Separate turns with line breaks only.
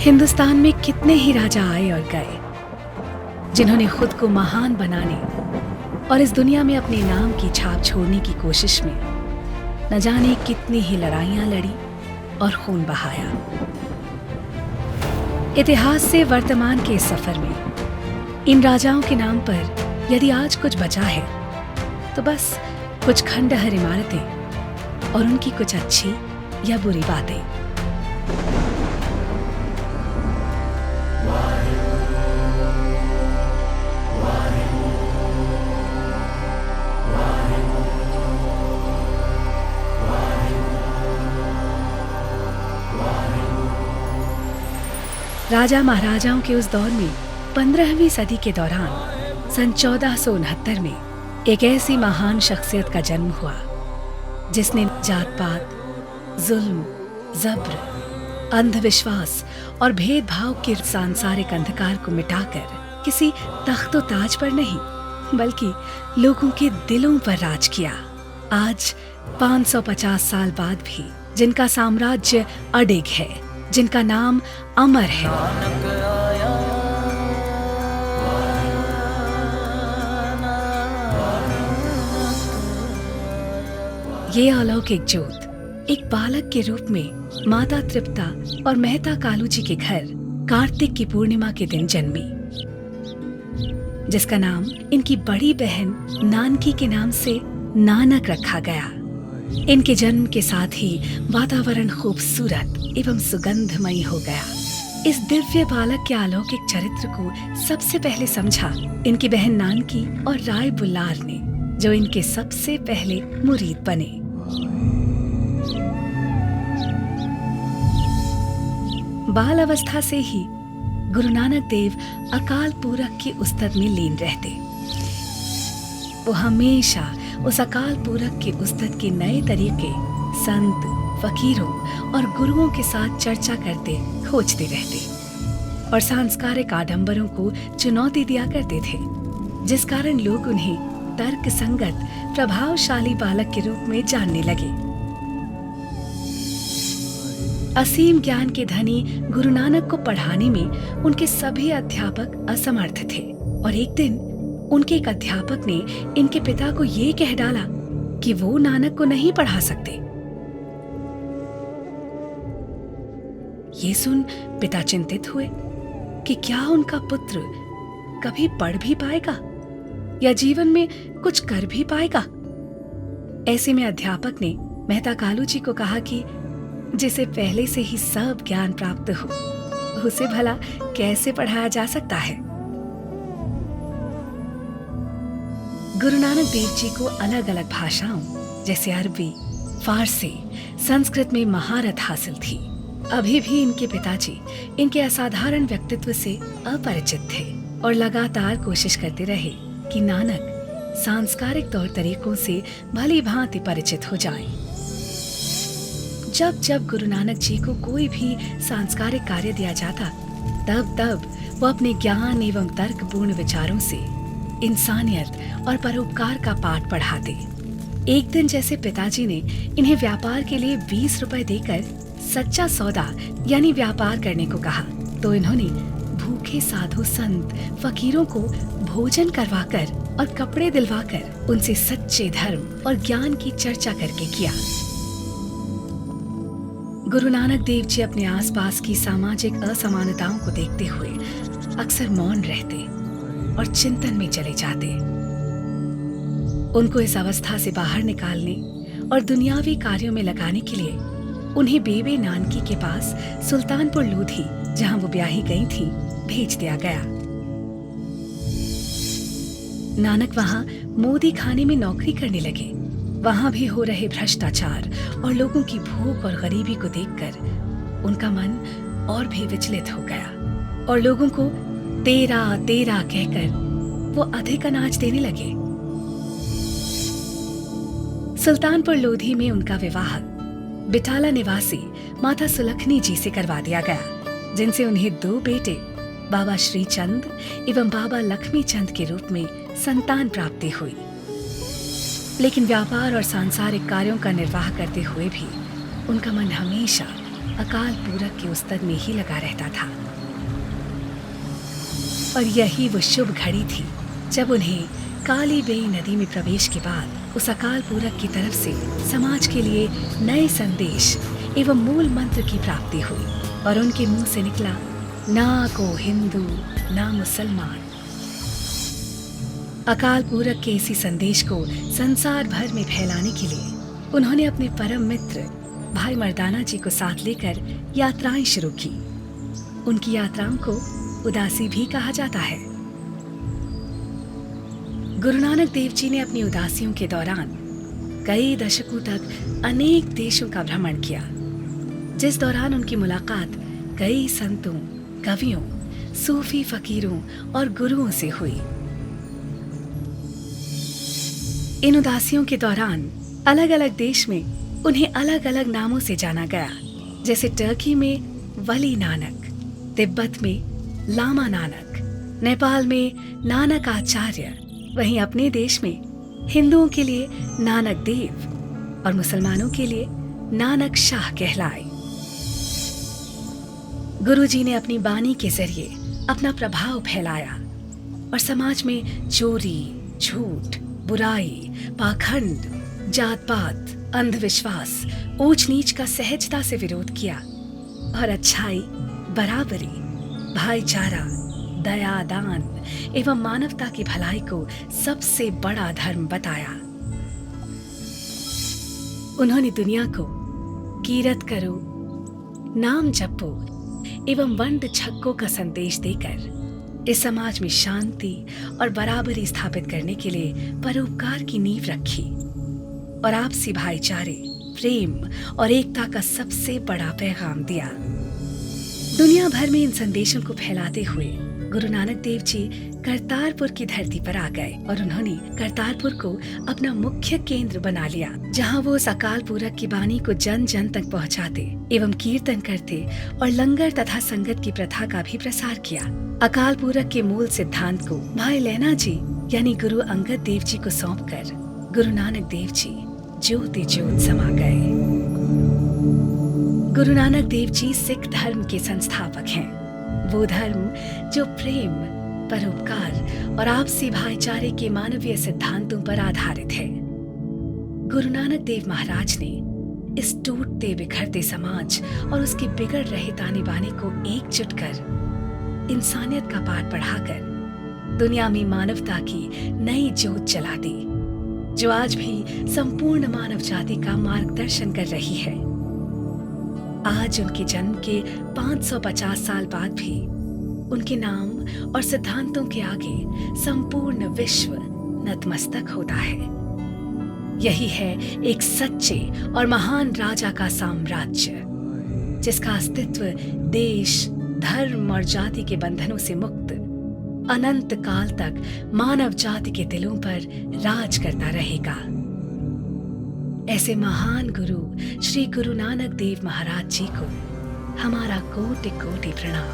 हिंदुस्तान में कितने ही राजा आए और गए, जिन्होंने खुद को महान बनाने और इस दुनिया में अपने नाम की छाप छोड़ने की कोशिश में न जाने कितनी ही लड़ाइयां लड़ी और खून बहाया। इतिहास से वर्तमान के इस सफर में इन राजाओं के नाम पर यदि आज कुछ बचा है तो बस कुछ खंडहर इमारतें और उनकी कुछ अच्छी या बुरी बातें। राजा महाराजाओं के उस दौर में 15वीं सदी के दौरान सन 1469 में एक ऐसी महान शख्सियत का जन्म हुआ जिसने जात पात, जुल्म, जब्र, अंधविश्वास और भेदभाव के सांसारिक अंधकार को मिटाकर किसी तख्तो ताज पर नहीं बल्कि लोगों के दिलों पर राज किया। आज 550 साल बाद भी जिनका साम्राज्य अडिग है, जिनका नाम अमर है, ये अलौकिक ज्योत एक बालक के रूप में माता तृप्ता और मेहता कालू जी के घर कार्तिक की पूर्णिमा के दिन जन्मी, जिसका नाम इनकी बड़ी बहन नानकी के नाम से नानक रखा गया। इनके जन्म के साथ ही वातावरण खूबसूरत एवं सुगंधमयी हो गया। इस दिव्य बालक के अलौकिक चरित्र को सबसे पहले समझा इनकी बहन नानकी और राय बुल्लार ने, जो इनके सबसे पहले मुरीद बने। बाल अवस्था से ही गुरु नानक देव अकाल पूरक की उस्तत में लीन रहते। वो हमेशा उस अकाल पूरक के उस्तत के नए तरीके संत, फकीरों और गुरुओं के साथ चर्चा करते खोजते रहते और सांस्कारिक आडंबरों को चुनौती दिया करते थे, जिस कारण लोग उन्हें तर्क संगत प्रभावशाली बालक के रूप में जानने लगे। असीम ज्ञान के धनी गुरु नानक को पढ़ाने में उनके सभी अध्यापक असमर्थ थे और एक दिन उनके एक अध्यापक ने इनके पिता को ये कह डाला कि वो नानक को नहीं पढ़ा सकते। ये सुन पिता चिंतित हुए कि क्या उनका पुत्र कभी पढ़ भी पाएगा या जीवन में कुछ कर भी पाएगा। ऐसे में अध्यापक ने मेहता कालू जी को कहा कि जिसे पहले से ही सब ज्ञान प्राप्त हो, उसे भला कैसे पढ़ाया जा सकता है। गुरु नानक देव जी को अलग अलग भाषाओं जैसे अरबी, फारसी, संस्कृत में महारत हासिल थी। अभी भी इनके पिताजी इनके असाधारण व्यक्तित्व से अपरिचित थे और लगातार कोशिश करते रहे कि नानक सांस्कारिक तौर तरीकों से भली भांति परिचित हो जाएं। जब जब गुरु नानक जी को कोई भी सांस्कारिक कार्य दिया जाता, तब तब वो अपने ज्ञान एवं तर्कपूर्ण विचारों से इंसानियत और परोपकार का पाठ पढ़ाते। एक दिन जैसे पिताजी ने इन्हें व्यापार के लिए 20 रुपए देकर सच्चा सौदा यानी व्यापार करने को कहा, तो इन्होंने भूखे साधु संत फकीरों को भोजन करवाकर और कपड़े दिलवाकर उनसे सच्चे धर्म और ज्ञान की चर्चा करके किया। गुरु नानक देव जी अपने आसपास की सामाजिक असमानताओं को देखते हुए अक्सर मौन रहते और चिंतन में चले जाते। उनको इस अवस्था से बाहर निकालने और दुनियावी कार्यों में लगाने के लिए उन्हें बेबे नानकी के पास सुल्तानपुर लोधी, जहां वो ब्याही गई थी, भेज दिया गया। नानक वहां मोदी खाने में नौकरी करने लगे। वहां भी हो रहे भ्रष्टाचार और लोगों की भूख और गरीबी को देखकर उनका मन और भी विचलित हो गया और लोगों को तेरा तेरा कहकर वो अधिक अनाज देने लगे। सुल्तानपुर लोधी में उनका विवाह बिटाला निवासी माता सुलखनी जी से करवा दिया गया, जिनसे उन्हें 2 बेटे बाबा श्री चंद एवं बाबा लक्ष्मी चंद के रूप में संतान प्राप्ति हुई। लेकिन व्यापार और सांसारिक कार्यों का निर्वाह करते हुए भी उनका मन हमेशा अकाल पूरब के उस्तक में ही लगा रहता था। और यही वो शुभ घड़ी थी जब उन्हें काली बेई नदी में प्रवेश के बाद उस अकाल पूरब की तरफ से समाज के लिए नए संदेश एवं मूल मंत्र की प्राप्ति हुई और उनके मुंह से निकला, ना को हिंदू ना मुसलमान। अकाल पूरब के इसी संदेश को संसार भर में फैलाने के लिए उन्होंने अपने परम मित्र भाई मर्दाना जी को साथ लेकर यात्राएं शुरू की। उनकी यात्राओं को उदासी भी कहा जाता है। गुरु नानक देव जी ने अपनी उदासियों के दौरान कई दशकों तक अनेक देशों का भ्रमण किया, जिस दौरान उनकी मुलाकात कई संतों, कवियों, सूफी फकीरों और गुरुओं से हुई। इन उदासियों के दौरान अलग अलग देश में उन्हें अलग अलग नामों से जाना गया, जैसे टर्की में वली नानक, तिब्बत में लामा नानक, नेपाल में नानक आचार्य, वहीं अपने देश में हिंदुओं के लिए नानक देव और मुसलमानों के लिए नानक शाह कहलाए। गुरुजी ने अपनी बानी के जरिए अपना प्रभाव फैलाया और समाज में चोरी, झूठ, बुराई, पाखंड, जात पात, अंधविश्वास, ऊंच नीच का सहजता से विरोध किया और अच्छाई, बराबरी, भाईचारा, दया, दान एवं मानवता की भलाई को सबसे बड़ा धर्म बताया। उन्होंने दुनिया को कीरत करो, नाम जपो एवं वंड छक्कों का संदेश देकर इस समाज में शांति और बराबरी स्थापित करने के लिए परोपकार की नींव रखी और आपसी भाईचारे, प्रेम और एकता का सबसे बड़ा पैगाम दिया। दुनिया भर में इन संदेशों को फैलाते हुए गुरु नानक देव जी करतारपुर की धरती पर आ गए और उन्होंने करतारपुर को अपना मुख्य केंद्र बना लिया, जहां वो उस अकाल पूरब की बानी को जन जन तक पहुंचाते एवं कीर्तन करते और लंगर तथा संगत की प्रथा का भी प्रसार किया। अकाल पूरब के मूल सिद्धांत को भाई लैना जी यानी गुरु अंगद देव जी को सौंपकर गुरु नानक देव जी ज्योति ज्योत समा गए। गुरु नानक देव जी सिख धर्म के संस्थापक हैं, वो धर्म जो प्रेम, परोपकार और आपसी भाईचारे के मानवीय सिद्धांतों पर आधारित है। गुरु नानक देव महाराज ने इस टूटते बिखरते समाज और उसके बिगड़ रहे ताने बाने को एकजुट कर इंसानियत का पाठ पढ़ाकर दुनिया में मानवता की नई ज्योत जला दी, जो आज भी संपूर्ण मानव जाति का मार्गदर्शन कर रही है। आज उनके जन्म के 550 साल बाद भी उनके नाम और सिद्धांतों के आगे संपूर्ण विश्व नतमस्तक होता है। यही है एक सच्चे और महान राजा का साम्राज्य, जिसका अस्तित्व देश, धर्म और जाति के बंधनों से मुक्त अनंत काल तक मानव जाति के दिलों पर राज करता रहेगा। ऐसे महान गुरु श्री गुरु नानक देव महाराज जी को हमारा कोटि कोटि प्रणाम।